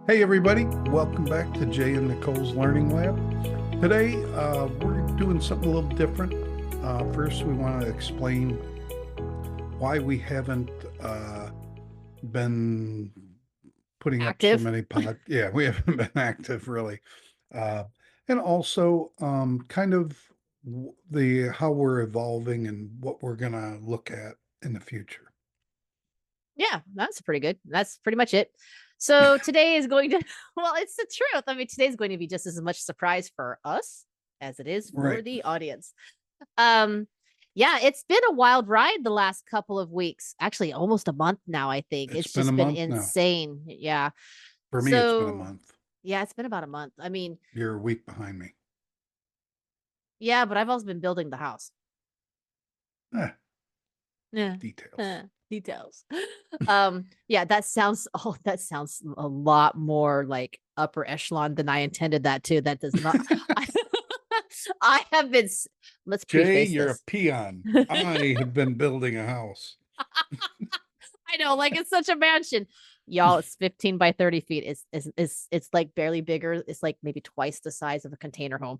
Hey everybody, welcome back to Jay and Nicole's Learning Lab. Today we're doing something a little different. First, we want to explain why we haven't been putting up so Active. many yeah, we haven't been active really. Uh, and also kind of the how we're evolving and what we're going to look at in the future. Yeah, that's pretty good. That's pretty much it. So today is going to, well, it's the truth. I mean, today's going to be just as much surprise for us as it is for Right. the audience. Um, yeah, it's been a wild ride the last couple of weeks. Actually, almost a month now, I think. It's It's been a just been month now. insane. Yeah. For me, it's been a So, month. yeah, it's been about a month. I mean, You're a week behind me. yeah, but I've also been building the house. Eh, Yeah. details. Details. Yeah, that sounds a lot more like upper echelon than I intended that to. That does not I, I have been let's Jay, preface you're a this. peon. I have been building a house. I know, like it's such a mansion. Y'all, it's 15 by 30 feet. It's like barely bigger. It's like maybe twice the size of a container home.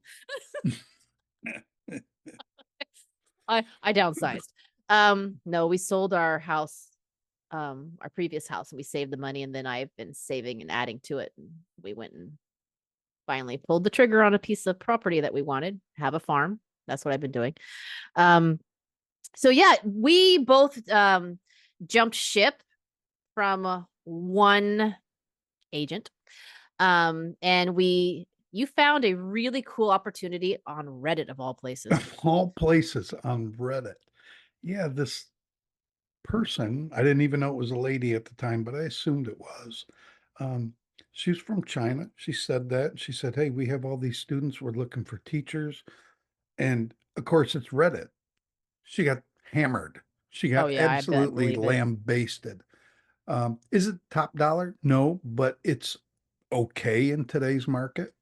I downsized. No, we sold our house, our previous house, and we saved the money, and then I've been saving and adding to it. And we went and finally pulled the trigger on a piece of property that we wanted, have a farm. That's what I've been doing. Um, so yeah, we both jumped ship from one agent. And you found a really cool opportunity on Reddit of all places. Of all places on Reddit. Yeah, this person, I didn't even know it was a lady at the time, but I assumed it was. Um, she's from China. She said that. She said, "Hey, we have all these students. We're looking for teachers." And of course, it's Reddit. She got hammered. She Oh got yeah, I bet absolutely believe it. lambasted. Is it top dollar? No, but it's okay in today's market.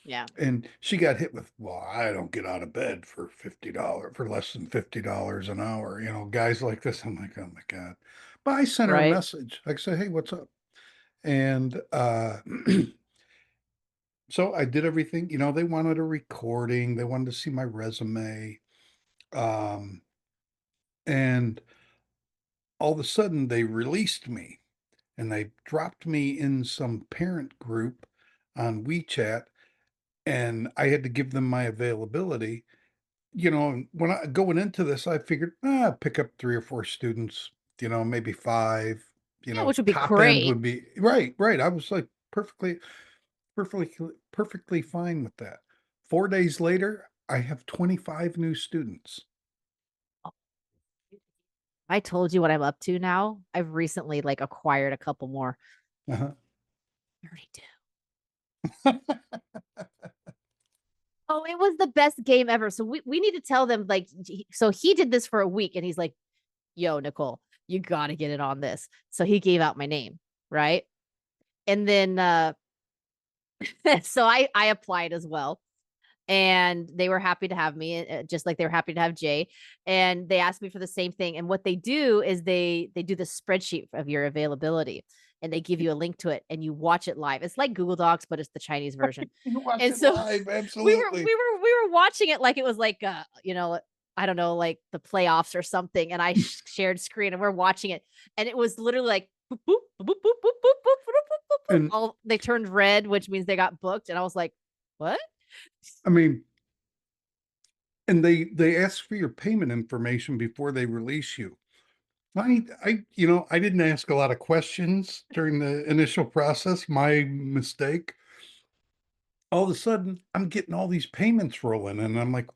Yeah, And she got hit with, well, I don't get out of bed for $50, for less than $50 an hour. You know, guys like this. I'm like, oh my God. But I sent her a right. message. I said, hey, what's up? And so I did everything. You know, they wanted a recording, they wanted to see my resume. Um, and all of a sudden they released me and they dropped me in some parent group on WeChat, and I had to give them my availability. You know, when I going into this, I figured, pick up 3 or 4 students, you know, maybe 5, you Yeah, know, which would be top end great. would be right, right. I was like perfectly fine with that. 4 days later, I have 25 new students. I told you what I'm up to now. I've recently like acquired a couple more. Uh-huh. 32. Oh, it was the best game ever. So we need to tell them like so he did this for a week and he's like, "Yo, Nicole, you got to get it on this." So he gave out my name, right? And then so I applied as well. And they were happy to have me, just like they were happy to have Jay. And they asked me for the same thing. And what they do is they do the spreadsheet of your availability, and they give you a link to it, and you watch it live. It's like Google Docs, but it's the Chinese version. You watch And it so live, we were absolutely. we were we were watching it like it was like I don't know, like the playoffs or something. And I shared screen, and we're watching it, and it was literally like boop, boop, boop, boop, boop, boop, boop, boop, boop, boop, boop. And All they turned red, which means they got booked. And I was like, what? I mean, and they ask for your payment information before they release you. You know, I didn't ask a lot of questions during the initial process, my mistake. All of a sudden, I'm getting all these payments rolling, and I'm like,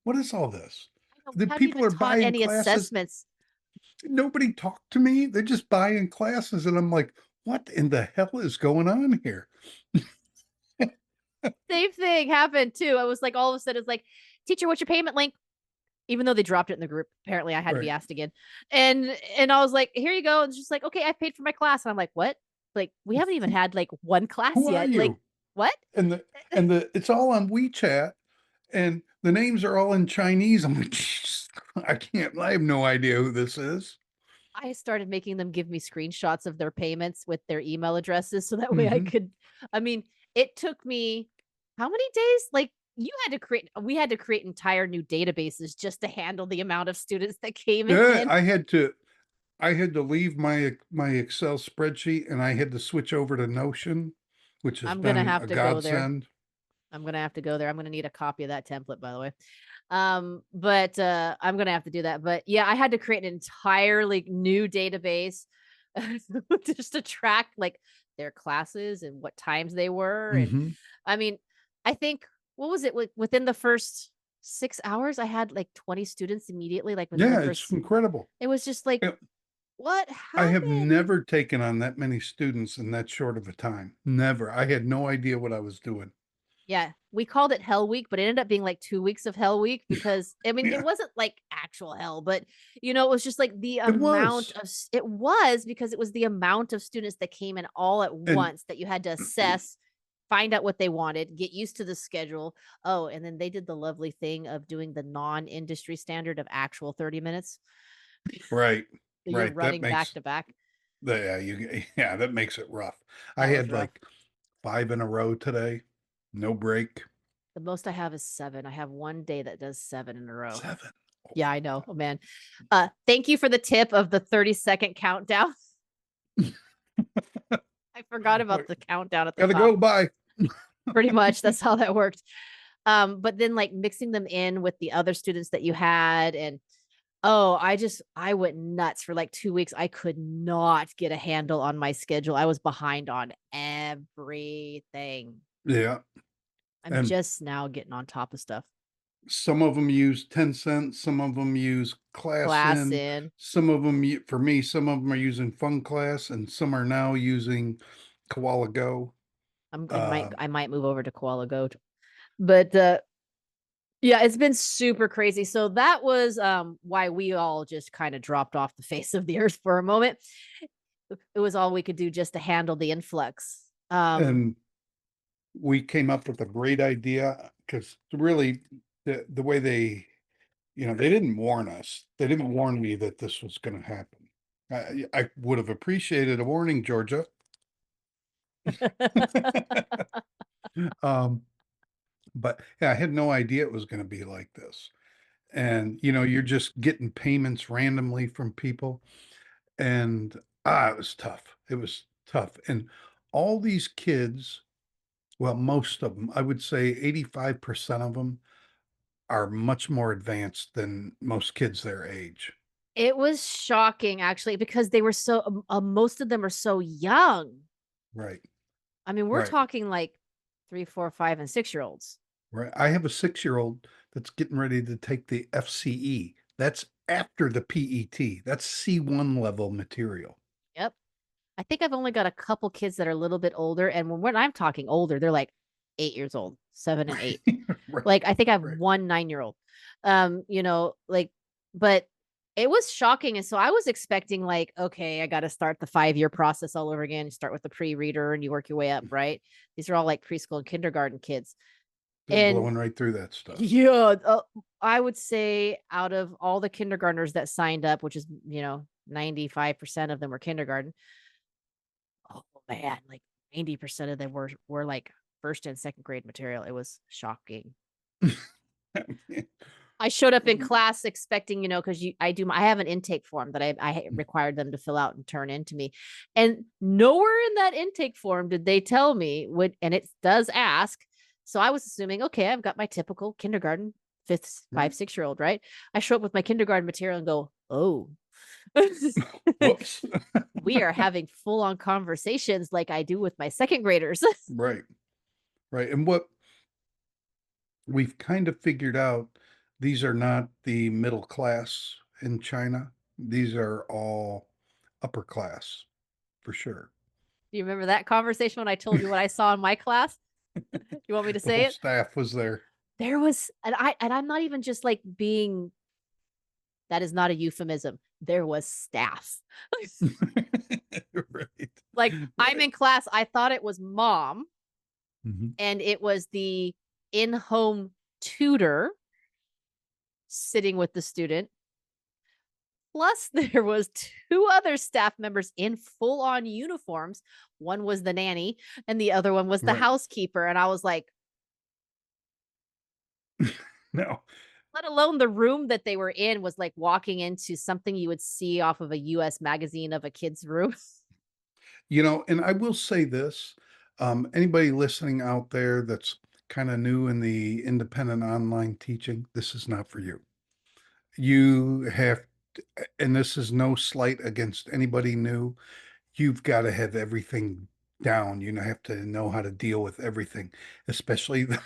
what is all this? The Have you people even are taught buying any classes. assessments? Nobody talked to me. They're just buying classes, and I'm like, what in the hell is going on here? Same thing happened too. I was like, all of a sudden, it's like, teacher, what's your payment link? Even though they dropped it in the group, apparently I had to be Right. asked again. And I was like, here you go. And it's just like, okay, I paid for my class. And I'm like, what? Like, we haven't even had like one class Who are yet. Like, you? what? And the it's all on WeChat, and the names are all in Chinese. I'm like, I can't. I have no idea who this is. I started making them give me screenshots of their payments with their email addresses so that way I Mhm. could I mean, it took me how many days? Like, you had to create we had to create entire new databases just to handle the amount of students that came Yeah, in. I had to leave my Excel spreadsheet, and I had to switch over to Notion, which has I'm gonna been have a to go there. godsend. I'm gonna have to go there. I'm gonna need a copy of that template, by the way. But I'm gonna have to do that. But yeah, I had to create an entirely new database just to track like their classes and what times they were. And Mhm. I mean, I think what was it within the first 6 hours, I had like 20 students immediately, like within the Yeah, it's first incredible. it was just like, Eh, what I have happened? never taken on that many students in that short of a time. Never. I had no idea what I was doing. Yeah, we called it Hell Week, but it ended up being like 2 weeks of Hell Week because I mean, it Yeah, wasn't like actual hell, but it was just like the it amount was. of it was because it was the amount of students that came in all at And once that you had to assess, find out what they wanted, get used to the schedule. Oh, and then they did the lovely thing of doing the non-industry standard of actual 30 minutes. right, So you're right. That running back makes to back. yeah, yeah, that makes it rough. I That was had rough. like 5 in a row today, no break. The most I have is 7. I have one day that does 7 in a row. 7. Oh Yeah, my I know. Oh, man. Thank you for the tip of the 30-second countdown. I forgot about god. the countdown at the Gotta top. go, bye. Pretty much, that's how that worked. But then, like, mixing them in with the other students that you had and oh, I went nuts for, like, 2 weeks. I could not get a handle on my schedule. I was behind on everything. Yeah, I'm and just now getting on top of stuff. some of them use 10 cents, some of them use Class Class In, in. some of them, for me, some of them are using Fun Class, and some are now using Koala Go. Uh, I might move over to Koala Goat. But, yeah, it's been super crazy. So that was why we all just kind of dropped off the face of the earth for a moment. It was all we could do just to handle the influx. and we came up with a great idea because really the way they didn't warn us. They didn't warn me that this was going to happen. I would have appreciated a warning, Georgia. um, but yeah, I had no idea it was going to be like this. And you're just getting payments randomly from people, and it was tough. It was tough, and all these kids, well, most of them, I would say 85% of them are much more advanced than most kids their age. It was shocking actually because they were most of them are so young. Right, I mean, we're right, talking like 3, 4, 5, and 6 year olds. right. I have a 6-year-old that's getting ready to take the FCE. That's after the PET. That's C1 level material. Yep. I think I've only got a couple kids that are a little bit older. And when I'm talking older, they're like 8 years old, 7 and 8. Right, Like, I think I have right. one 9-year-old. Like, but it was shocking, and so I was expecting, like, okay, I gotta start the 5-year process all over again. You start with the pre-reader and you work your way up, right? These are all, like, preschool and kindergarten kids, They're and blowing right through that stuff. yeah, I would say out of all the kindergartners that signed up, which is, 95% of them were kindergarten. Oh, man, like, 90% of them were, like, 1st and 2nd grade material. It was shocking. I showed up in class expecting, because I have an intake form that I required them to fill out and turn in to me. And nowhere in that intake form did they tell me what, and it does ask. So I was assuming, okay, I've got my typical kindergarten, 5th, Right. 5, 6 year old, right? I show up with my kindergarten material and go, oh, Whoops. we are having full on conversations like I do with my 2nd graders. Right, right. And what we've kind of figured out, these are not the middle class in China. These are all upper class for sure. Do you remember that conversation when I told you what I saw in my class? You want me to The say whole it? staff was there. There was and I'm not even just, like, being that is not a euphemism. There was staff. Right. Like, I'm Right. in class, I thought it was mom, Mhm. and it was the in-home tutor sitting with the student. Plus, there was 2 other staff members in full-on uniforms. One was the nanny, and the other one was the Right. housekeeper, and I was like, No. let alone the room that they were in was like walking into something you would see off of a US magazine of a kid's room. And I will say this, anybody listening out there that's kinda new in the independent online teaching, this is not for you. You have and this is no slight against anybody new. You've gotta have everything down. You have to know how to deal with everything, especially the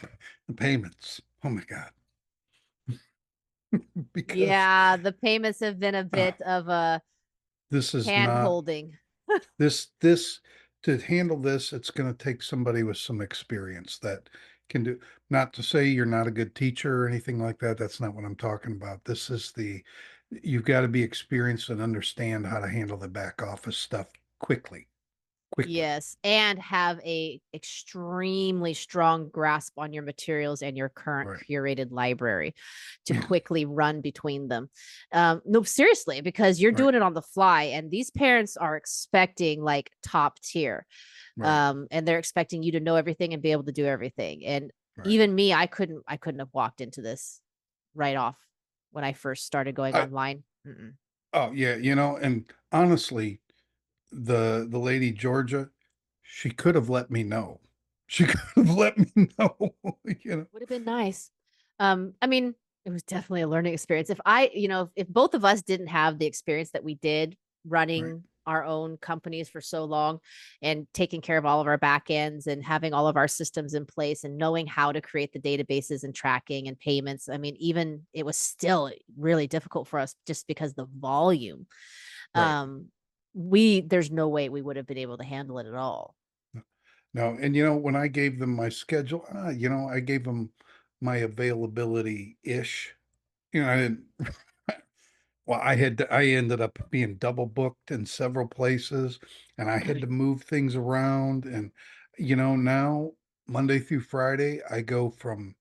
payments. Oh my god. Because, Yeah, the payments have been a uh, bit of a this is not hand-holding. this to handle this, it's gonna take somebody with some experience that can do not to say you're not a good teacher or anything like that, that's not what I'm talking about. This is the you've gotta be experienced and understand how to handle the back office stuff quickly. Yes, and have a extremely strong grasp on your materials and your current Right. curated library to Yeah, quickly run between them. No, seriously, because you're right, doing it on the fly, and these parents are expecting like top tier. right, And they're expecting you to know everything and be able to do everything. And right. even me, I couldn't have walked into this right off when I first started going I online. Mm-mm. oh, yeah, and honestly, the lady Georgia, she could have let me know. She could have let me know, you know? Would have been nice. I mean, it was definitely a learning experience. If both of us didn't have the experience that we did Right, running our own companies for so long and taking care of all of our back ends and having all of our systems in place and knowing how to create the databases and tracking and payments. I mean, even it was still really difficult for us just because the volume. right. Um, there's no way we would have been able to handle it at all. No, and when I gave them my schedule, I gave them my availability-ish. I didn't well, I ended up being double booked in several places, and I had to move things around, and, now, Monday through Friday, I go from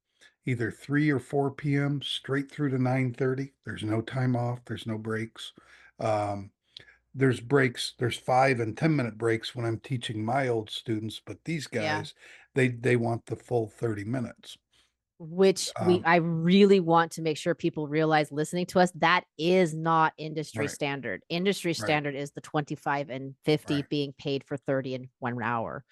either 3 or 4 PM straight through to 9:30. There's no time off, there's no breaks. Um, there's 5 and 10-minute breaks when I'm teaching my old students, but these Yeah. guys, they want the full 30 minutes. Which Um, I really want to make sure people realize listening to us, that is not industry right, standard. Industry right, standard is the 25 and 50 right, being paid for 30 in 1 hour.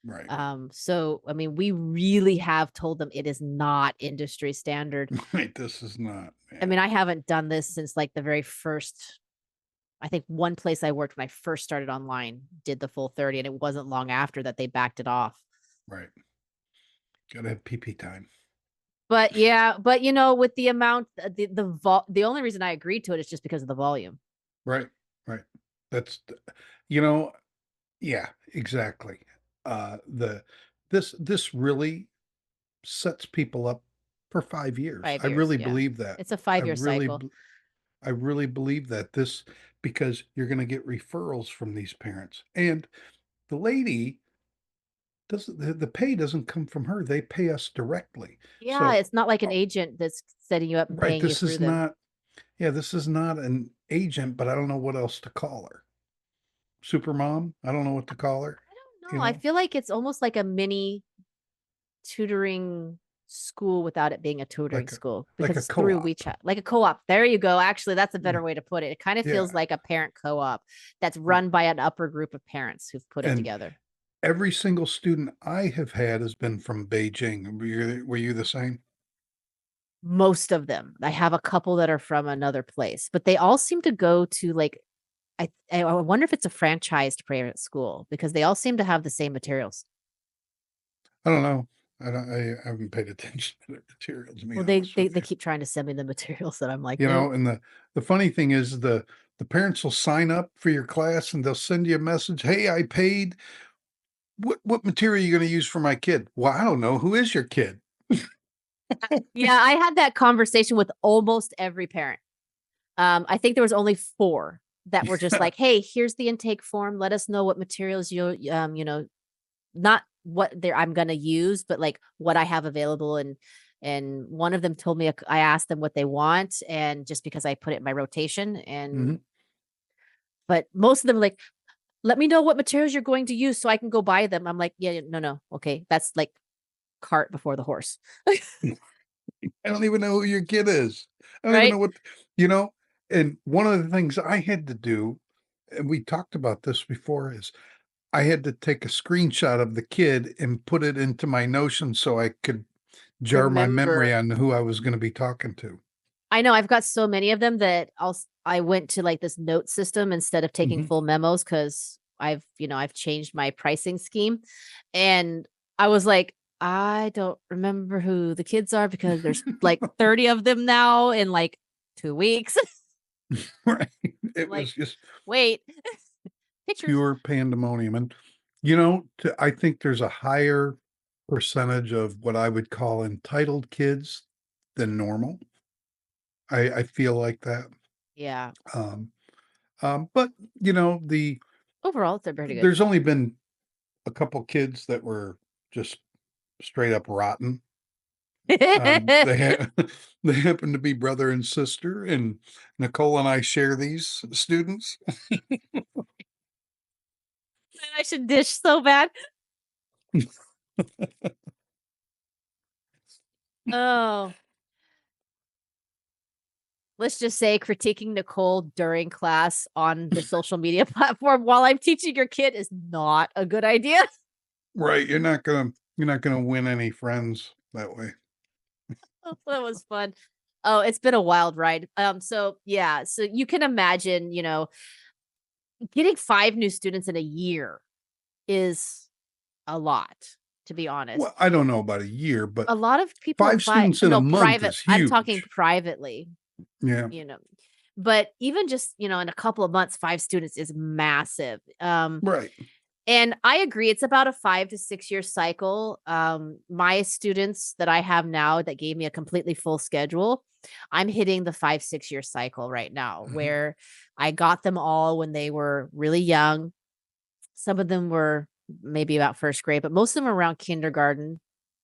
right, So I mean, we really have told them it is not industry standard. right, this is not, I yeah, mean, I haven't done this since like the very first. I think one place I worked when I first started online did the full 30, and it wasn't long after that they backed it off. right. Gotta have PP time. But yeah, but with the amount, the only reason I agreed to it is just because of the volume. Right, right. That's th you know yeah, exactly. The this really sets people up for 5 years. 5 I years, really yeah. believe that. It's a I five-year really cycle. b I really believe that this because you're gonna get referrals from these parents, and the lady doesn't the pay doesn't come from her, they pay us directly. Yeah, So, it's not like an uh agent that's setting you up and right, paying you through them. this is not an agent, but I don't know what else to call her. Supermom? I don't know what to call her, I don't you know, I know? feel like it's almost like a mini tutoring school without it being a tutoring Like a school like because a it's through co-op. WeChat, like a co-op. There you go. Actually, that's a Yeah, better way to put it. It kind of yeah, feels like a parent co-op that's yeah, run by an upper group of parents who've put it and together. every single student I have had has been from Beijing. Were you the same? Most of them. I have a couple that are from another place, but they all seem to go to like I wonder if it's a franchised private school because they all seem to have the same materials. I don't know. I haven't paid attention to their material, to be Well, they honest they with they you. keep trying to send me the materials that I'm like, "Nope." And the funny thing is the parents will sign up for your class and they'll send you a message, "Hey, I paid. What material are you gonna use for my kid?" "Well, I don't know. Who is your kid?" Yeah, I had that conversation with almost every parent. I think there was only 4 that were just Yeah, like, "Hey, here's the intake form. Let us know what materials not what I'm gonna use, but like what I have available and and one of them told me I asked them what they want, and just because I put it in my rotation, and Mhm. but most of them like, let me know what materials you're going to use so I can go buy them. I'm like, yeah, yeah, no, no, okay, that's like cart before the horse, I don't even know who your kid is. I don't even right? know what you know, and one of the things I had to do, and we talked about this before, is I had to take a screenshot of the kid and put it into my Notion so I could jar my memory Remember, on who I was gonna be talking to. I know I've got so many of them that I went to like this note system instead of taking Mhm. full memos because I've changed my pricing scheme. And I was like, I don't remember who the kids are because there's like 30 of them now in like 2 weeks. Right. I'm It like, was just wait, pictures. pure pandemonium, and, I think there's a higher percentage of what I would call entitled kids than normal. I feel like that, Yeah. um, but, you know, the Overall, they're pretty good. there's only been a couple kids that were just straight up rotten. They ha they happen to be brother and sister, and Nicole and I share these students. I should dish so bad. Oh, let's just say critiquing Nicole during class on the social media platform while I'm teaching your kid is not a good idea. Right, you're not gonna win any friends that way. That was fun. Oh, it's been a wild ride. So yeah, so you can imagine, getting 5 new students in a year is a lot, to be honest. Well, I don't know about a year, but A lot of people 5 apply students in a no, month private. is I'm talking huge. privately, Yeah, you know. But even just, in a couple of months, 5 students is massive. right. And I agree, it's about a 5 to 6-year cycle. My students that I have now that gave me a completely full schedule, I'm hitting the 5, 6-year cycle right now Mhm, where I got them all when they were really young. Some of them were maybe about 1st grade, but most of them are around kindergarten,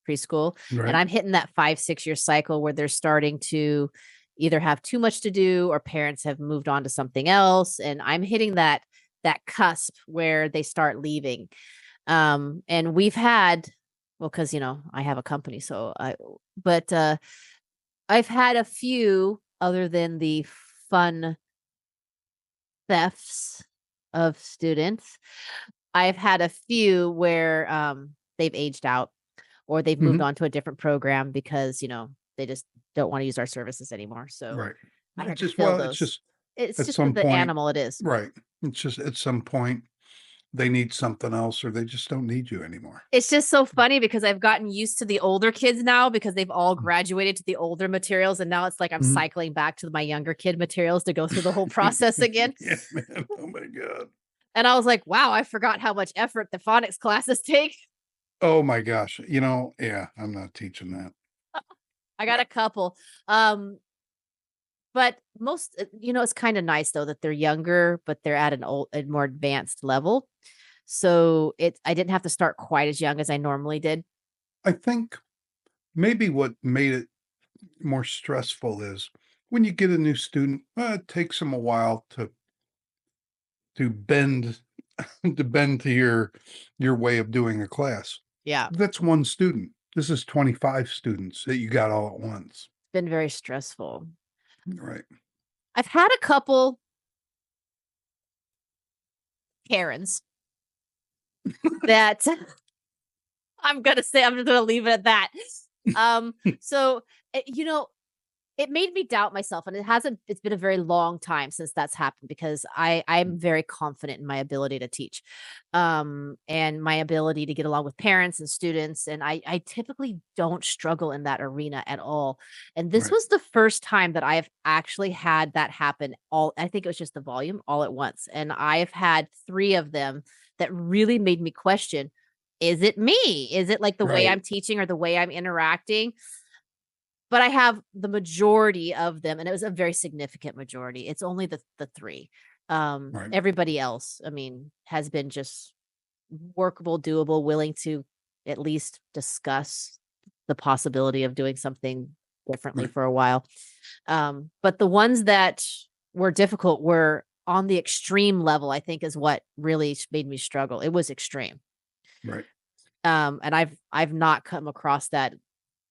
preschool, and right, I'm hitting that 5, 6-year cycle where they're starting to either have too much to do or parents have moved on to something else, and I'm hitting that cusp where they start leaving. And we've had well, because I have a company, but I've had a few other than the fun thefts of students. I've had a few where, they've aged out or they've moved mhm, on to a different program because, they just don't wanna use our services anymore, so right. I It's had to just fill well, it's those. just It's at just some the point animal it is. right. It's just at some point, they need something else or they just don't need you anymore. It's just so funny because I've gotten used to the older kids now because they've all graduated to the older materials, and now it's like I'm Mhm. cycling back to my younger kid materials to go through the whole process again. Yeah, man, oh my god. And I was like, "Wow, I forgot how much effort the phonics classes take." Oh my gosh, yeah, I'm not teaching that. I got a couple. Um, but it's kinda nice though that they're younger, but they're at a more advanced level. So, I didn't have to start quite as young as I normally did. I think maybe what made it more stressful is when you get a new student, it takes them a while to bend to bend to your way of doing a class. Yeah, That's one student. This is 25 students that you got all at once. it's been very stressful. Right. I've had a couple Karens that I'm just gonna leave it at that. So, it made me doubt myself, and it's been a very long time since that's happened because I'm very confident in my ability to teach, and my ability to get along with parents and students, and I typically don't struggle in that arena at all. And this Right. was the first time that I've actually had that happen I think it was just the volume all at once, and I've had 3 of them that really made me question, "Is it me? Is it, like, the way Right. I'm teaching or the way I'm interacting?" But I have the majority of them, and it was a very significant majority. It's only the 3. Right. Everybody else, I mean, has been just workable, doable, willing to at least discuss. the possibility of doing something differently for a while. But the ones that were difficult were on the extreme level, I think is what really made me struggle. It was extreme. Right. And I've not come across that.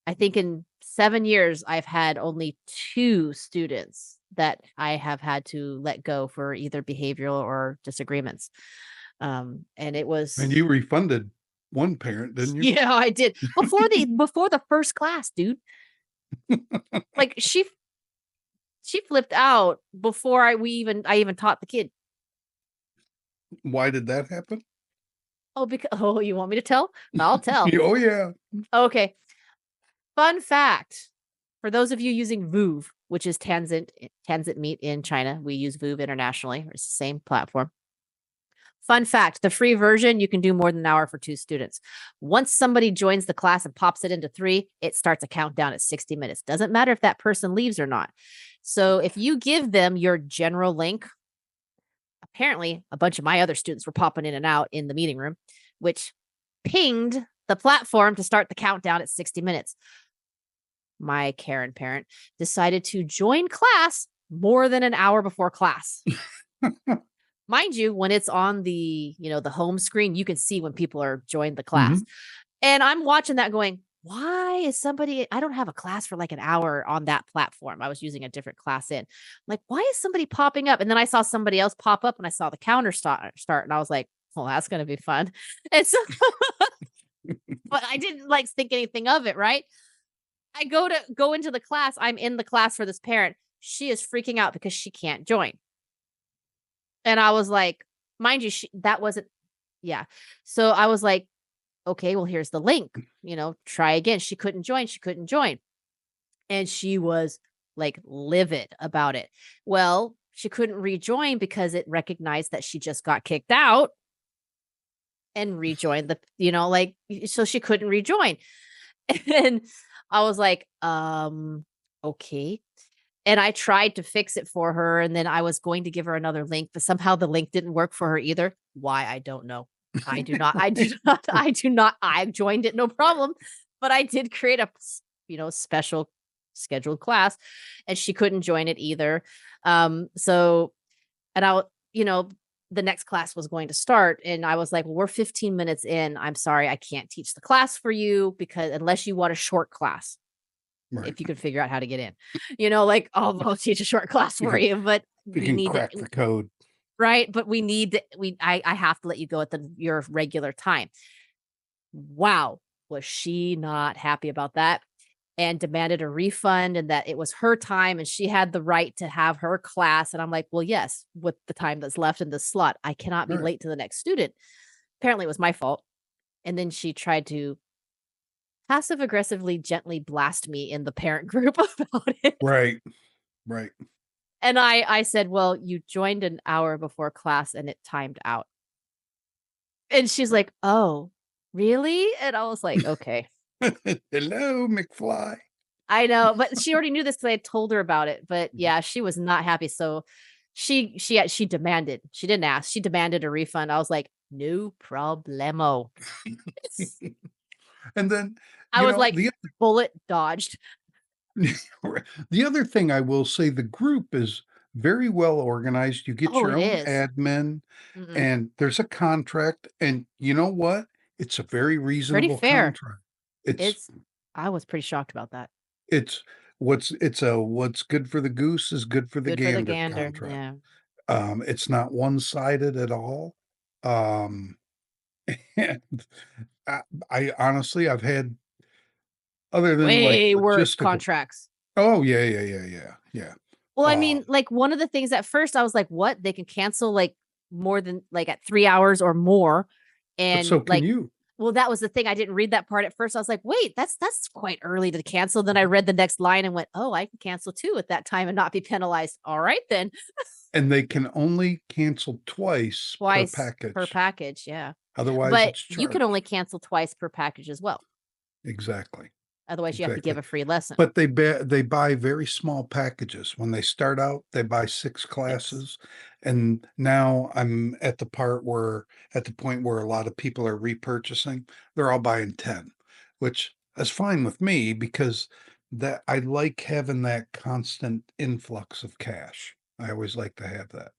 I think in 7 years, I've had only 2 students that I have had to let go for either behavioral or disagreements. And it And was you refunded one parent, didn't you? yeah, I did. Before the first class, dude. Like, she flipped out before I even taught the kid. Why did that happen? Oh, because oh, you want me to tell? I'll tell. Oh, yeah. Okay. Fun fact, for those of you using Voov, which is Tanzant meat in China, we use Voov internationally. It's the same platform. Fun fact, the free version, you can do more than an hour for 2 students. Once somebody joins the class and pops it into 3, it starts a countdown at 60 minutes. Doesn't matter if that person leaves or not. So if you give them your general link, apparently a bunch of my other students were popping in and out in the meeting room, which pinged the platform to start the countdown at 60 minutes. My Karen parent decided to join class more than an hour before class. Mind you, when it's on the home screen, you can see when people are joined the class. Mhm. And I'm watching that going, why is somebody I don't have a class for like an hour on that platform. I was using a different class in. Like, why is somebody popping up? And then I saw somebody else pop up and I saw the counter start and I was like, well, that's going to be fun. And so but I didn't like think anything of it, right? I go into the class. I'm in the class for this parent. She is freaking out because she can't join. And I was like, mind you, that wasn't, yeah. So I was like, okay, well, here's the link, try again. She couldn't join. She couldn't join. And she was like livid about it. Well, she couldn't rejoin because it recognized that she just got kicked out and rejoined so she couldn't rejoin. And I was like, okay. And I tried to fix it for her, and then I was going to give her another link, but somehow the link didn't work for her either. Why, I don't know. I joined it, no problem, but I did create a, special scheduled class, and she couldn't join it either. So and the next class was going to start, and I was like, "Well, we're 15 minutes in. I'm sorry, I can't teach the class for you because unless you want a short class." Right. If you could figure out how to get in, like, oh, I'll teach a short class for you, but You we can need crack the code. right. But we need, I have to let you go at your regular time. Wow. Was she not happy about that and demanded a refund and that it was her time and she had the right to have her class. And I'm like, well, yes, with the time that's left in the slot, I cannot be Right. late to the next student. Apparently it was my fault. And then she tried to passive aggressively gently blast me in the parent group about it. Right. Right. And I said, "Well, you joined an hour before class and it timed out." And she's like, "Oh, really?" And I was like, "Okay." Hello, McFly. I know, but she already knew this because I had told her about it. But yeah, she was not happy. So she demanded. She didn't ask. She demanded a refund. I was like, "No problemo." And then, I was like, the bullet dodged. the other thing I will say, the group is very well organized. You get Oh, your it own is. admin, Mm-mm. and there's a contract, and you know what? It's a very Pretty reasonable fair. contract. It's It's I was pretty shocked about that. it's what's good for the goose is good for the Good for the gander gander. contract. Yeah. It's not one-sided at all. Um, and I I honestly, I've had other than, like, Way worse logistical. contracts. Oh, yeah, yeah, yeah, yeah, yeah. Well, I Um, mean, like, one of the things at first I was like, "What? They can cancel, like, more than like, at 3 hours or more," but and, so can like you. well, that was the thing, I didn't read that part at first, I was like, "Wait, that's quite early to cancel," then I read the next line and went, "Oh, I can cancel too at that time and not be penalized. Alright then." And they can only cancel twice per Twice per package, package, yeah. otherwise But it's you can only charged. cancel twice per package as well. Exactly, Otherwise, you have to give exactly. a free lesson. But they buy very small packages. When they start out, they buy 6 6. classes, and now I'm at the point where a lot of people are repurchasing. They're all buying 10, which That's fine with me because that I like having that constant influx of cash. I always like to have that.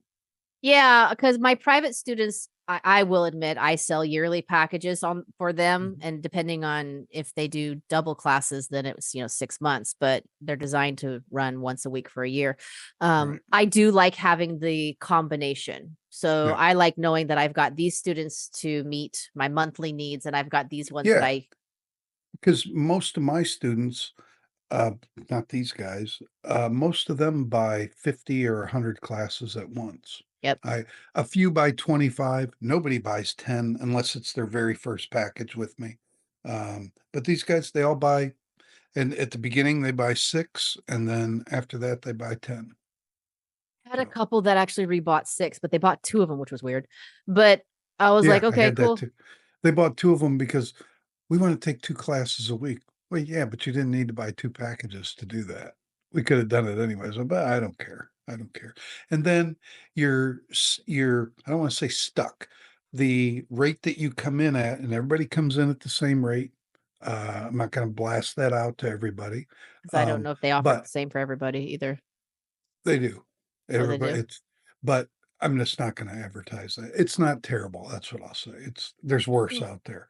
Yeah, because my private students, I will admit, I sell yearly packages on for them, Mhm. and depending on if they do double classes, then it's 6 months, but they're designed to run once a week for a year. Right. I do like having the combination. So Yeah. I like knowing that I've got these students to meet my monthly needs, and I've got these ones that Yeah. I. Because most of my students, uh, not these guys, most of them buy 50 or 100 classes at once. Yep. I A few buy 25. Nobody buys 10 unless it's their very first package with me. But these guys, they all buy, and at the beginning they buy 6, and then after that they buy 10. I had a So couple that actually rebought 6, but they bought 2 of them, which was weird. But I was like, yeah, I "Okay, had that cool." too. They bought 2 of them because we want to take 2 classes a week. Well, yeah, but you didn't need to buy 2 packages to do that. We could have done it anyways, but I don't care. I don't care. And then you're I don't want to say stuck. The rate that you come in at, and everybody comes in at the same rate. I'm not going to blast that out to everybody, 'Cause I don't know if they offer it the but same for everybody either. they do. Oh, they Everybody, do? but I'm just not going to advertise that. It's not terrible. That's what I'll say. There's worse Mm. out there,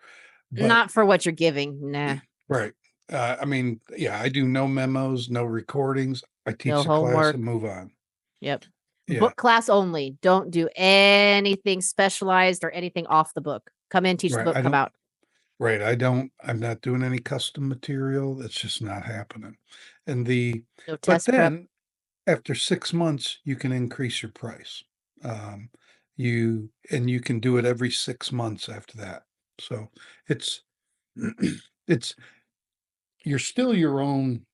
but Not for what you're giving, nah. right. I mean, yeah, I do no memos, no recordings. I No teach the class homework. and move on. Yep. Yeah, Book class only. Don't do anything specialized or anything off the book. Come in, teach the right. book, I come don't, out. right. I'm not doing any custom material. It's just not happening. And No but test prep. then after 6 months, you can increase your price. Um, you can do it every 6 months after that. So it's, it's, you're still your own,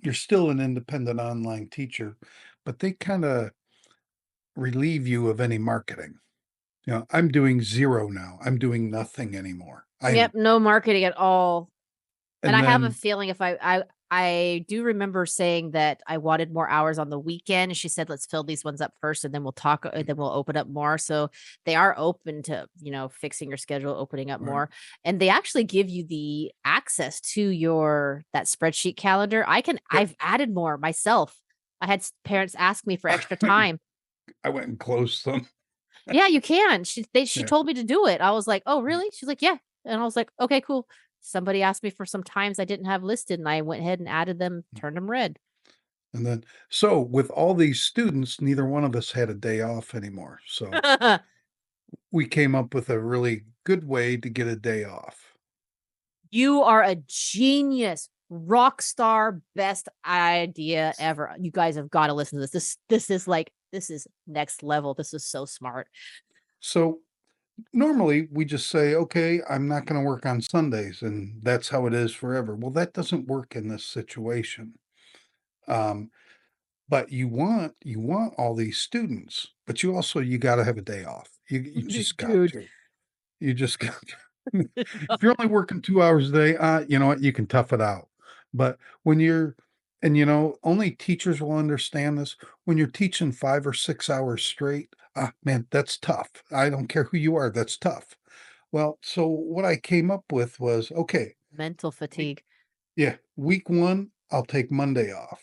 you're still an independent online teacher, but they kind of relieve you of any marketing. I'm doing 0 now. I'm doing nothing anymore. Yep, no marketing at all. And And I have a then feeling if I do remember saying that I wanted more hours on the weekend, and she said, "Let's fill these ones up first, and then we'll talk, then we'll open up more." So they are open to, fixing your schedule, opening up right, more, and they actually give you the access to your that spreadsheet calendar. yep. I've added more myself. I had parents ask me for I extra went and time. I went and closed them. Yeah, you can. She Yeah, told me to do it. I was like, "Oh, yeah, really?" She's like, "Yeah." And I was like, "Okay, cool." Somebody asked me for some times I didn't have listed, and I went ahead and added them, turned them red. and then so with all these students, neither one of us had a day off anymore. So we came up with a really good way to get a day off. You are a genius, rock star, best idea ever. You guys have gotta listen to this. This is next level. This is so smart. So normally we just say, okay, I'm not going to work on Sundays, and that's how it is forever. Well, that doesn't work in this situation. Um, but you want all these students, but you got to have a day off. You just got Dude. to. You just got to. If you're only working 2 hours a day, you know what? You can tough it out. But when you're, and only teachers will understand this. When you're teaching 5 or 6 hours straight, man, that's tough. I don't care who you are, that's tough. Well, so what I came up with was, okay, Mental week, fatigue. yeah, week one, I'll take Monday off.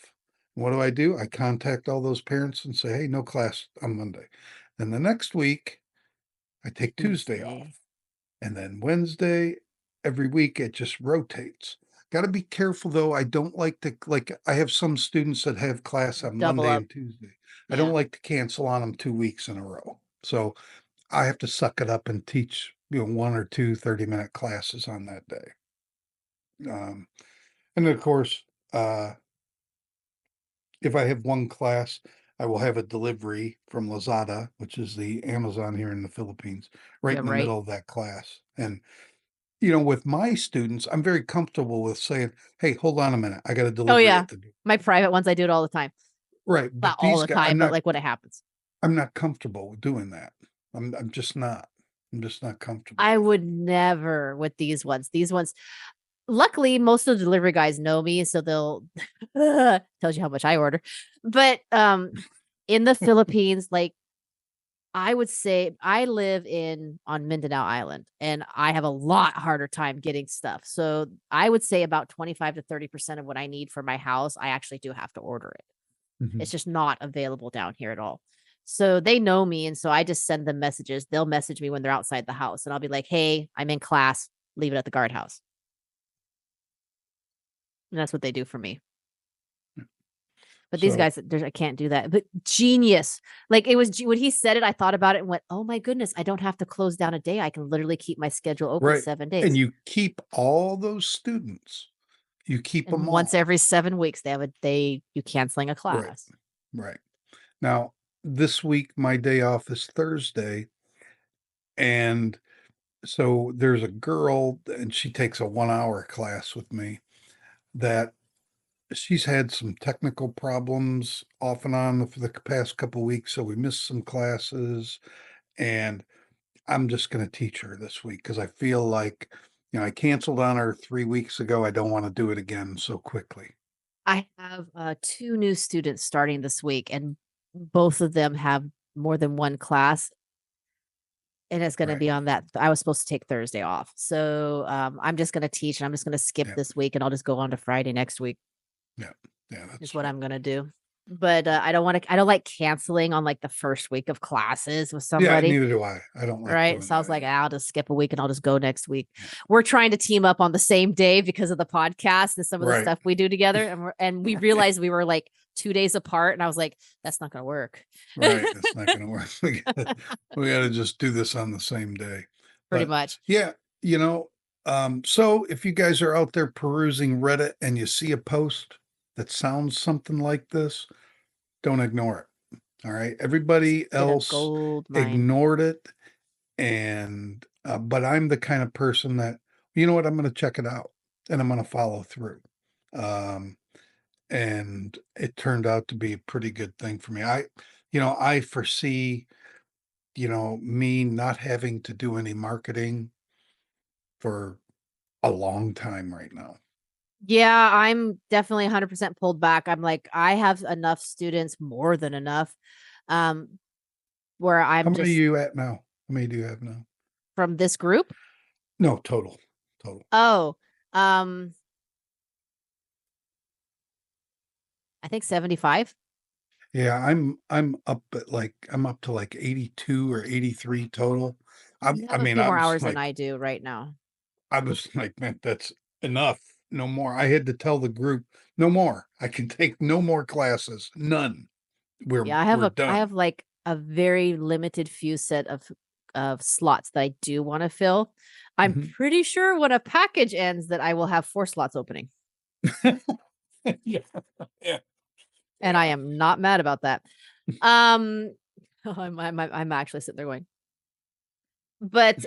What do? I contact all those parents and say, hey, no class on Monday. Then the next week, I take Tuesday Tuesday. off. And then Wednesday, every week it just rotates. Got to be careful though. I don't like to, like, I have some students that have class on Double Monday up. and Tuesday. I don't Yeah. like to cancel on them 2 weeks in a row. So I have to suck it up and teach, 1 or 2 30-minute classes on that day. Um, and then of course, uh, if I have one class, I will have a delivery from Lazada, which is the Amazon here in the Philippines, right Yeah, in the right. middle of that class. And with my students, I'm very comfortable with saying, "Hey, hold on a minute. I got a Oh, delivery yeah. at the door." My private ones, I do it all the time. Right, Not but all these the guys, time, but, like, when it happens. I'm not comfortable with doing that. I'm just not. I'm just not comfortable I with it. would never with these ones. These ones luckily, most of the delivery guys know me, so they'll tells you how much I order. But, in the Philippines, like, I would say I live in on Mindanao Island, and I have a lot harder time getting stuff. So I would say about 25 to 30% of what I need for my house, I actually do have to order it. It's Mhm. just not available down here at all. So they know me, and so I just send them messages. They'll message me when they're outside the house, and I'll be like, "Hey, I'm in class. Leave it at the guardhouse." And that's what they do for me. But these So guys, there's I can't do that. But genius. Like, it was when he said it, I thought about it and went, "Oh my goodness, I don't have to close down a day. I can literally keep my schedule open right, 7 and days." you keep all those students. You keep them And once all. every 7 weeks, they have a day you canceling a Right, class. right. Now, this week, my day off is Thursday, and so there's a girl, and she takes a 1-hour class with me that she's had some technical problems off and on for the past couple weeks, so we missed some classes, and I'm just gonna teach her this week because I feel like, I canceled on her 3 weeks ago, I don't wanna do it again so quickly. I have, 2 new students starting this week, and both of them have more than 1 class, and it's gonna Right, be on that I was supposed to take Thursday off. So, I'm just gonna teach, and I'm just gonna skip yeah, this week, and I'll just go on to Friday next week. yeah, yeah, that's Is what smart. I'm gonna do. But, I don't like canceling on, like, the first week of classes with Yeah, somebody, neither do I don't like right? doing So I was that like, either. I'll just skip a week and I'll just go next week." Yeah. We're trying to team up on the same day because of the podcast and some of the Right, stuff we do together, and we realized we were, like, 2 days apart, and I was like, "That's not gonna work." right, it's not gonna work. We gotta just do this on the same day. Pretty But, much. yeah, you know, so if you guys are out there perusing Reddit and you see a post that sounds something like this, don't ignore it, alright? Everybody Been a else gold mine. ignored it, and, but I'm the kind of person that, "You know what? I'm gonna check it out, and I'm gonna follow through." Um, and it turned out to be a pretty good thing for me. I foresee, me not having to do any marketing for a long time right now. Yeah, I'm definitely 100% pulled back. I'm like, I have enough students, more than enough, um, where How I'm many are just you at now? How many do you have now? from this group. No, total, total. Oh, um, I think 75. Yeah, I'm up to like 82 or 83 total. You I have a mean, few I more was hours than like I do right now. I was like, "Man, that's enough. No more." I had to tell the group, "No more. I can take no more classes. None. We're Yeah, we're I done." have, like, a very limited few set of slots that I do wanna fill. I'm Mhm. pretty sure when a package ends that I will have 4 slots opening, Yeah, yeah, and I yeah. am not mad about that. Um, I'm actually sitting there going, but,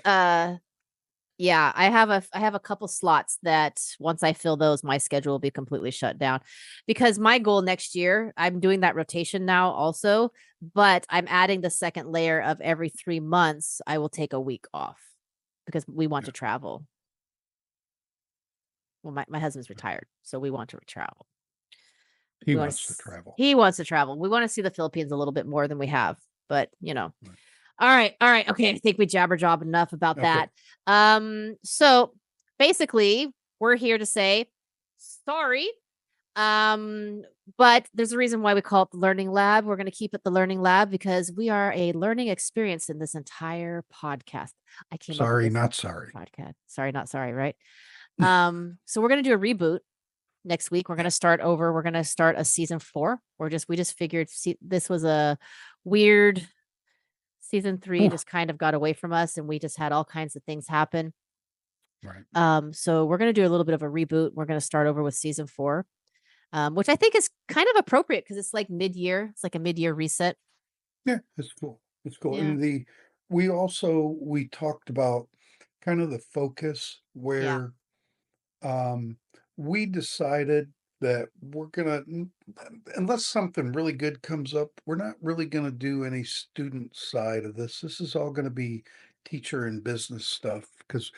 yeah, I have a couple slots that once I fill those, my schedule will be completely shut down. Because my goal next year, I'm doing that rotation now also, but I'm adding the second layer of every 3 months, I will take a week off because we want Yeah, to travel. Well, my husband's retired, so we want to travel. he We wanna wants to s travel. He wants to travel. We wanna see the Philippines a little bit more than we have, but, Right. All right, okay, I think we jabber job enough about Okay. that. So basically, we're here to say sorry. Um, but there's a reason why we call it the learning lab. We're gonna keep it the learning lab because we are a learning experience in this entire podcast. I came up with Sorry, this not sorry. podcast. Sorry, not sorry, right? So we're gonna do a reboot next week. We're Yeah. gonna start over. We're gonna start a season 4. We just figured this was a weird season 3 Ooh, just kind of got away from us and we just had all kinds of things happen. right. So we're gonna do a little bit of a reboot. We're gonna start over with season 4, which I think is kind of appropriate because it's like mid-year. It's like a mid-year reset. Yeah, it's cool. It's cool. Yeah. And we talked about kind of the focus Yeah. where um, we decided that we're gonna, unless something really good comes up, we're not really gonna do any student side of this. This is all gonna be teacher and business stuff because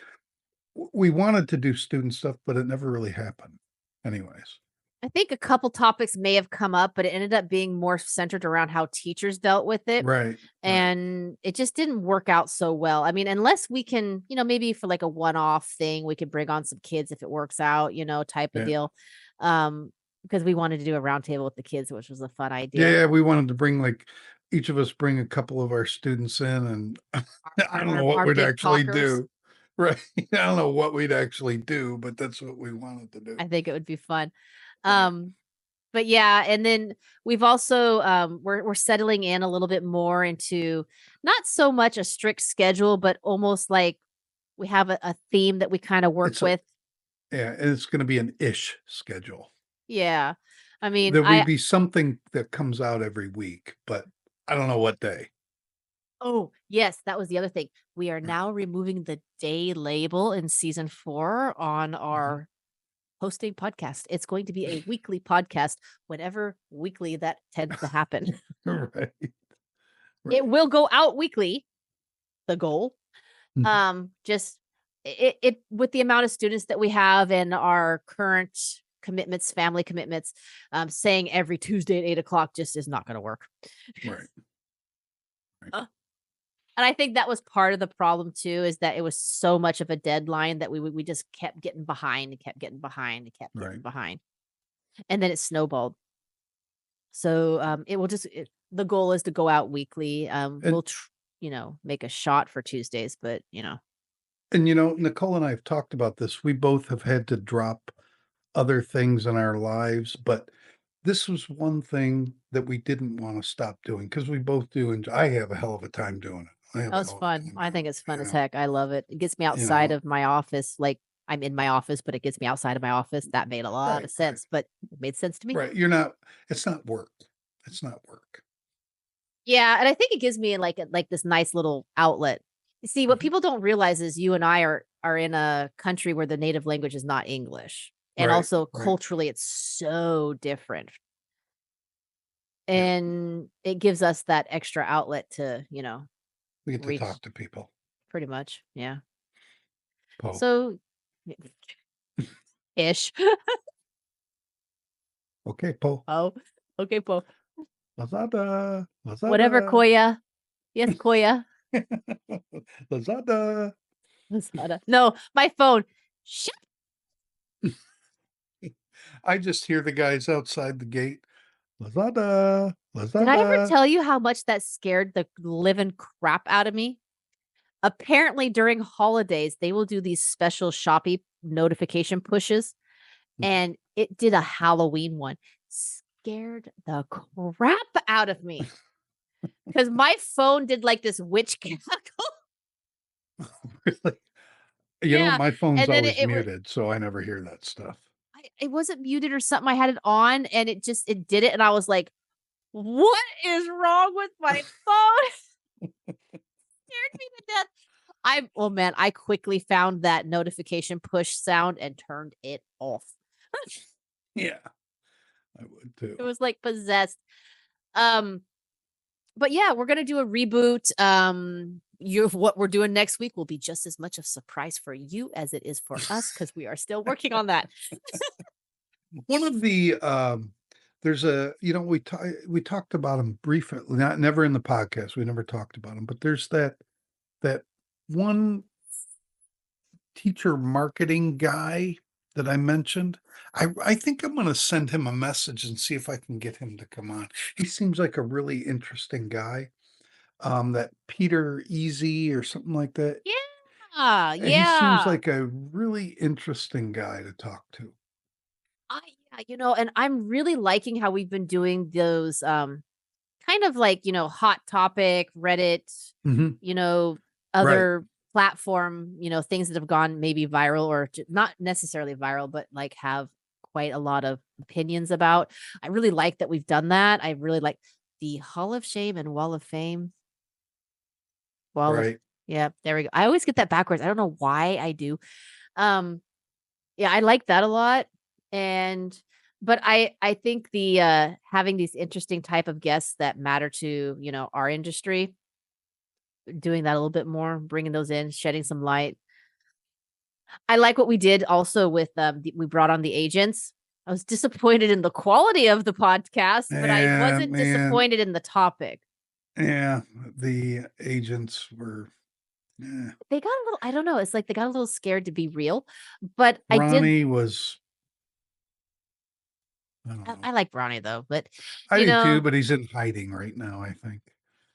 we wanted to do student stuff, but it never really happened. Anyways, I think a couple topics may have come up, but it ended up being more centered around how teachers dealt with it. Right, right. And it just didn't work out so well. I mean, unless we can, maybe for like a one-off thing, we could bring on some kids if it works out, type of Yeah. deal. Um, because we wanted to do a roundtable with the kids, which was a fun idea. Yeah, we wanted to bring, like, each of us bring a couple of our students in, and I don't know what Our we'd big actually talkers. do. Right. I don't know what we'd actually do, but that's what we wanted to do. I think it would be fun. Right. Um, but yeah, and then we've also we're settling in a little bit more into not so much a strict schedule, but almost like we have a theme that we kind of work It's a with. Yeah, and it's gonna be an ish schedule. Yeah. I mean, There will be something that comes out every week, but I don't know what day. oh, yes, that was the other thing. We are Right. now removing the day label in season 4 on Mhm. our hosting podcast. It's going to be a weekly podcast whenever weekly that tends to happen. Right, It right. will go out weekly, the goal. Mhm. Just it with the amount of students that we have and our current commitments, family commitments, saying every Tuesday at 8 o'clock just is not going to work. Right, right, Uh, and I think that was part of the problem too, is that it was so much of a deadline that we just kept getting behind and kept getting behind and kept getting right. behind, and then it snowballed. So it will the goal is to go out weekly. And Make a shot for Tuesdays, but Nicole and I have talked about this. We both have had to drop other things in our lives, but this was one thing that we didn't wanna stop doing because we both do I have a hell of a time doing it. I have that a was hell of a fun. time I doing think it's fun it, as heck. I love it. It gets me you outside know? of my office. Like I'm in my office, but it gets me outside of my office. That made a lot Right, of right, sense, but it made sense to me. right. You're not It's not work. It's not work. Yeah, and I think it gives me like this nice little outlet. You see, what Mhm. people don't realize is you and I are in a country where the native language is not English. And Right, also right. culturally it's so different. Yeah, And it gives us that extra outlet to, we get to reach talk to people. pretty much. Yeah. Poe. So ish. Okay, Poe. Oh, okay, po. Lazada, Whatever, lazada. Koya. Yes, Koya. Lazada. Lazada. No, my phone. Shut. I just hear the guys outside the gate. Lazada, Did I ever lazada. tell you how much that scared the living crap out of me? Apparently, during holidays, they will do these special Shopee notification pushes, Mhm. and it did a Halloween one. Scared the crap out of me because my phone did like this witch cackle. Really? Yeah, My phone's and then always it was muted, so I never hear that stuff. it wasn't muted or something. I had it on, and it did it, and I was like, "What is wrong with my phone?" Scared me to death. Well, man, I quickly found that notification push sound and turned it off. Yeah, I would too. It was like possessed. Um, but yeah, we're gonna do a reboot. You What we're doing next week will be just as much of a surprise for you as it is for us because we are still working on that. One of the, there's a we talked about him briefly, not never in the podcast, we never talked about him, but there's that one teacher marketing guy that I mentioned. I think I'm gonna send him a message and see if I can get him to come on. He seems like a really interesting guy. That Peter Easy or something like that. Yeah, He seems yeah. like a really interesting guy to talk to. I Yeah, and I'm really liking how we've been doing those kind of like, hot topic, Reddit, Mhm. you know, Right, other platform, things that have gone maybe viral or not necessarily viral, but like have quite a lot of opinions about. I really like that we've done that. I really like the Hall of Shame and Wall of Fame. Wall of right. Yeah, there we go. I always get that backwards. I don't know why I do. Um yeah, I like that a lot. And but I think the having these interesting type of guests that matter to, our industry, doing that a little bit more, bringing those in, shedding some light. I like what we did also with we brought on the agents. I was disappointed in the quality of the podcast, but I Yeah, wasn't man. disappointed in the topic. Yeah, the agents were They got a little I don't know, it's like they got a little scared to be real, but I did Ronnie was I don't know. I like Ronnie though, but, I you do too, know but he's in hiding right now, I think,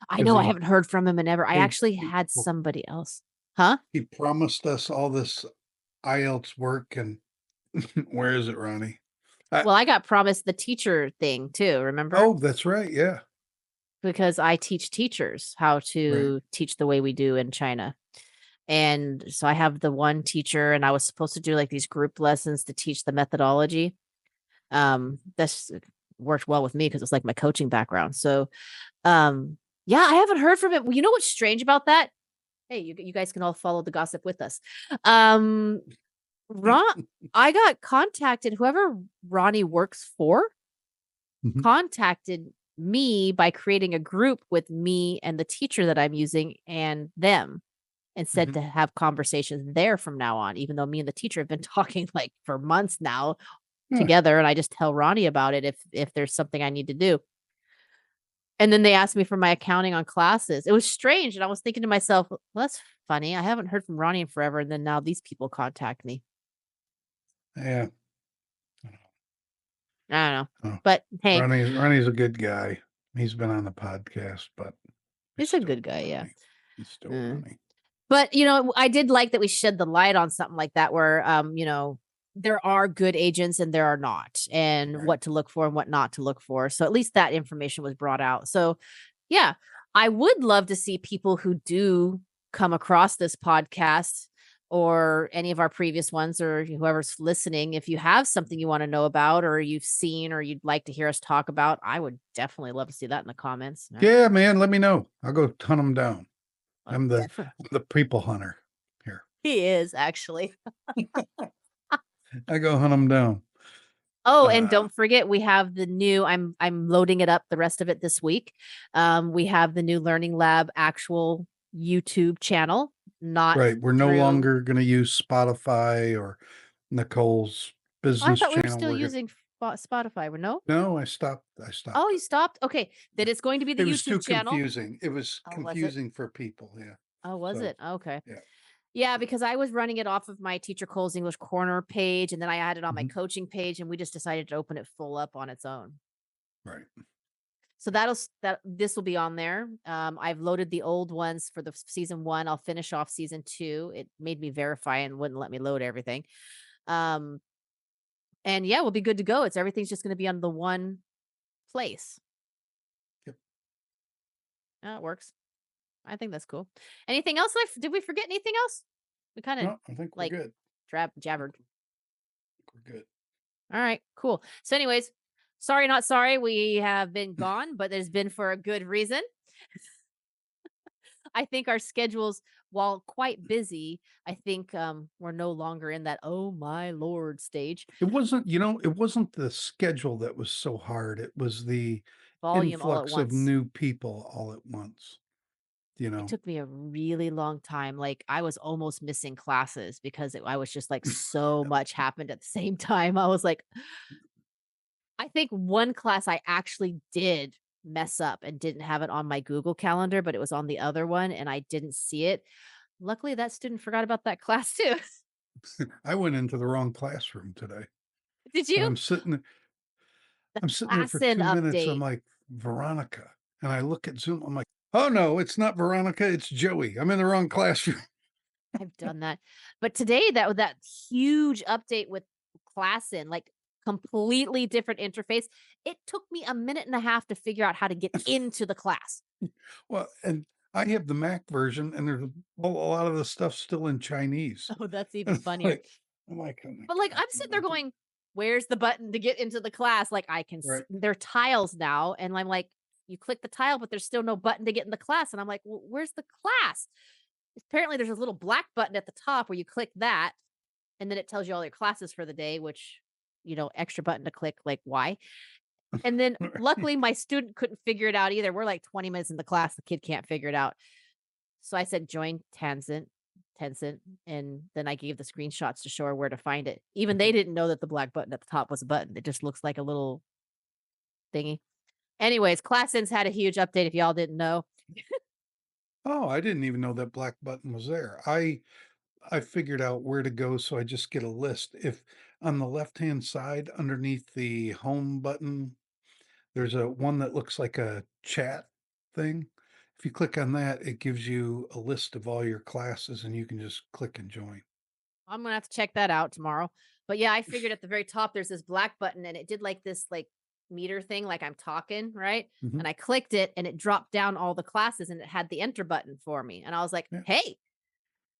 I because know I haven't heard from him in ever I he actually he had well, somebody else. Huh? he promised us all this IELTS work, and where is it, Ronnie? I Well, I got promised the teacher thing too, remember? Oh, that's right, yeah, Because I teach teachers how right. to teach the way we do in China. And so I have the one teacher and I was supposed to do like these group lessons to teach the methodology. That's worked well with me because it's like my coaching background. So yeah, I haven't heard from him. You know what's strange about that? Hey, you guys can all follow the gossip with us. Um Ron I got contacted, whoever Ronnie works for Mhm, contacted me by creating a group with me and the teacher that I'm using and them and said mhm, to have conversations there from now on, even though me and the teacher have been talking like for months now yeah, together. And I just tell Ronnie about it if there's something I need to do. And then they asked me for my accounting on classes. It was strange. And I was thinking to myself, well, that's funny. I haven't heard from Ronnie in forever. And then now these people contact me. yeah, I don't know. oh, But hey, Ronnie's a good guy. He's been on the podcast, but he's he's a still good guy. Yeah. Ronnie. He's still Mm. Ronnie. But, I did like that we shed the light on something like that where, there are good agents and there are not, and Right. what to look for and what not to look for. So at least that information was brought out. So, yeah, I would love to see people who do come across this podcast or any of our previous ones or whoever's listening. If you have something you want to know about or you've seen or you'd like to hear us talk about, I would definitely love to see that in the comments. All right. Yeah, man, let me know. I'll go hunt him down. Well, definitely. I'm the people hunter here. He is actually. I go hunt them down. Oh, and Uh, don't forget we have the new I'm loading it up the rest of it this week. We have the new Learning Lab actual YouTube channel, not right. We're no through longer gonna use Spotify or Nicole's I business thought we were channel. still using Spotify. No? No, I Oh, stopped you it. stopped? Okay. Then Yeah. it's going to be It the was too YouTube channel. confusing. It was Oh, was it? confusing for people, yeah. Oh, was So, it? Okay. yeah, Yeah, so because I was running it off of my Teacher Cole's English Corner page, and then I added on my mhm, coaching page, and we just decided to open it full up on its own. right. So that this will be on there. I've loaded the old ones for the season 1. I'll finish off season 2. It made me verify and wouldn't let me load everything. Um, and yeah, we'll be good to go. It's everything's just going to be on the one place. Yep. It works. I think that's cool. Anything else? Did we forget anything else? We kind of No, I think we're like good. I think jabbered. we're good. All right, cool. So, anyways, sorry, not sorry. We have been gone, but there's been for a good reason. I think our schedules, while quite busy, I think we're no longer in that oh my lord stage. It wasn't the schedule that was so hard. It was the Volume all at influx of once. new people all at once, you It know? took me a really long time. Like I was almost missing classes because I was just like so much happened at the same time. I was like, I think one class I actually did mess up and didn't have it on my Google Calendar, but it was on the other one and I didn't see it. Luckily, that student forgot about that class too. I went into the wrong classroom today, Did and you? The I'm sitting there for class in 2 minutes, I'm update. like, "Veronica," and I look at Zoom, I'm like, "Oh, no, it's not Veronica, it's Joey. I'm in the wrong classroom." I've done that. But today, that huge update with class in, like completely different interface, it took me a minute and a half to figure out how to get into the class. Well, and I have the Mac version, and there's a lot of the stuff still in Chinese. Oh, that's even And funnier. I'm like, "Oh my But like god," I'm sitting there going, where's the button to get into the class? Like I can see right. there are tiles now. And I'm like, you click the tile, but there's still no button to get in the class. And I'm like, well, where's the class? Apparently there's a little black button at the top where you click that and then it tells you all your classes for the day, which, extra button to click, like why? And then luckily my student couldn't figure it out either. We're like 20 minutes in the class, the kid can't figure it out. So I said, join Tanzant. Tencent, and then I gave the screenshots to show her where to find it. Even they Mhm. didn't know that the black button at the top was a button. It just looks like a little thingy. Anyways, ClassSense had a huge update if y'all didn't know. Oh, I didn't even know that black button was there. I figured out where to go, so I just get a list. If on the left-hand side underneath the home button, there's a one that looks like a chat thing. If you click on that, it gives you a list of all your classes and you can just click and join. I'm gonna have to check that out tomorrow. But yeah, I figured at the very top there's this black button and it did like this like meter thing, like I'm talking, right? Mhm. And I clicked it and it dropped down all the classes and it had the enter button for me. And I was like, Yeah, hey.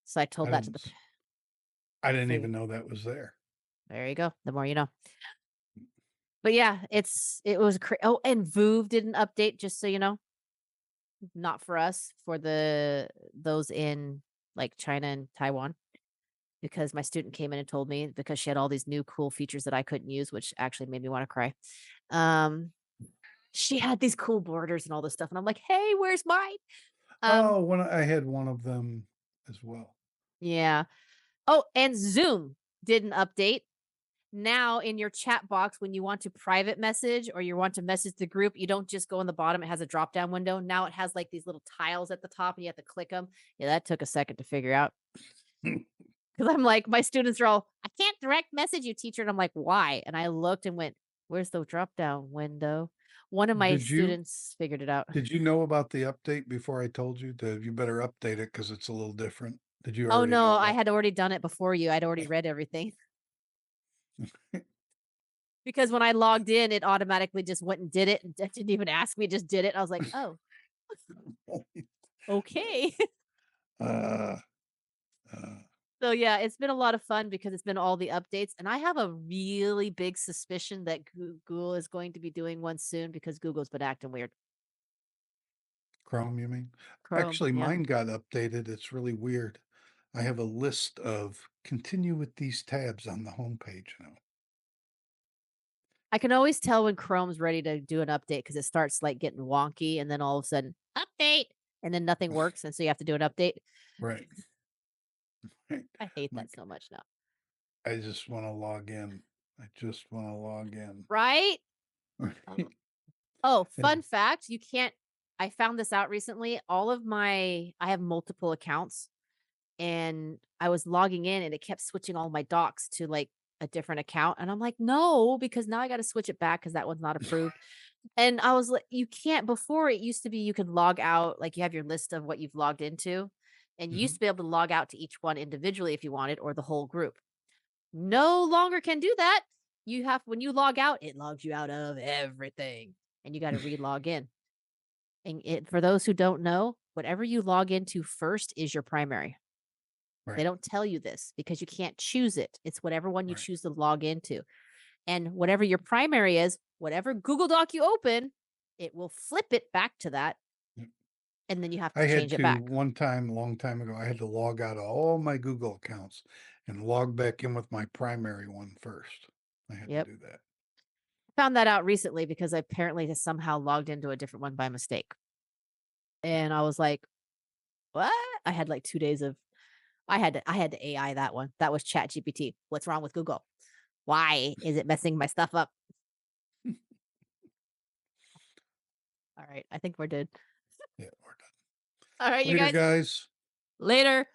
So I I told that to didn't the s I didn't figure. even know that was there. There you go. The more you know. But yeah, it was oh, and Voov did an update, just so you know. Not for us, for those in like China and Taiwan. Because my student came in and told me because she had all these new cool features that I couldn't use, which actually made me want to cry. Um, she had these cool borders and all this stuff, and I'm like, "Hey, where's mine?" Um, Oh, when I had one of them as well. yeah. Oh, and Zoom did an update. Now in your chat box, when you want to private message or you want to message the group, you don't just go in the bottom. It has a drop down window. Now it has like these little tiles at the top, and you have to click them. Yeah, that took a second to figure out. Because I'm like, my students are all, I can't direct message you, teacher. And I'm like, why? And I looked and went, where's the drop down window? One of my Did you students figured it out. did you know about the update before I told you to you better update it because it's a little different? Did you Oh already no, know I about had already done it before you. I'd already read everything. Because when I logged in, it automatically just went and did it. And didn't even ask me, it just did it. I was like, oh, okay. Uh, uh, So yeah, it's been a lot of fun because it's been all the updates. And I have a really big suspicion that Google is going to be doing one soon because Google's been acting weird. Chrome, you mean? Chrome, Actually, yeah. mine got updated. It's really weird. I have a list of continue with these tabs on the homepage now. I can always tell when Chrome's ready to do an update because it starts like getting wonky and then all of a sudden update and then nothing works. And so you have to do an update. Right. Right. I hate that Like, so much now. I just want to log in. I just want to log in. Right? Oh, oh, fun And fact. You can't, I found this out recently. I have multiple accounts and I was logging in and it kept switching all my docs to like a different account. And I'm like, no, because now I got to switch it back because that one's not approved. And I was like, you can't before it used to be you could log out, like you have your list of what you've logged into, and you used Mhm. to be able to log out to each one individually if you wanted or the whole group. No longer can do that. You have when you log out, it logs you out of everything and you got to re-log in. And for those who don't know, whatever you log into first is your primary. They Right. don't tell you this because you can't choose it. It's whatever one you Right. choose to log into. And whatever your primary is, whatever Google Doc you open, it will flip it back to that, Yep. and then you have to I had change it to back. one time, a long time ago, I had to log out of all my Google accounts and log back in with my primary one first. I had to Yep. do that. Found that out recently because I apparently just somehow logged into a different one by mistake. And I was like, "What?" I had like 2 days of I had to AI that one. That was Chat GPT. What's wrong with Google? Why is it messing my stuff up? All right, I think we're good. Yeah, we're done. All right, you Later, guys. guys. Later.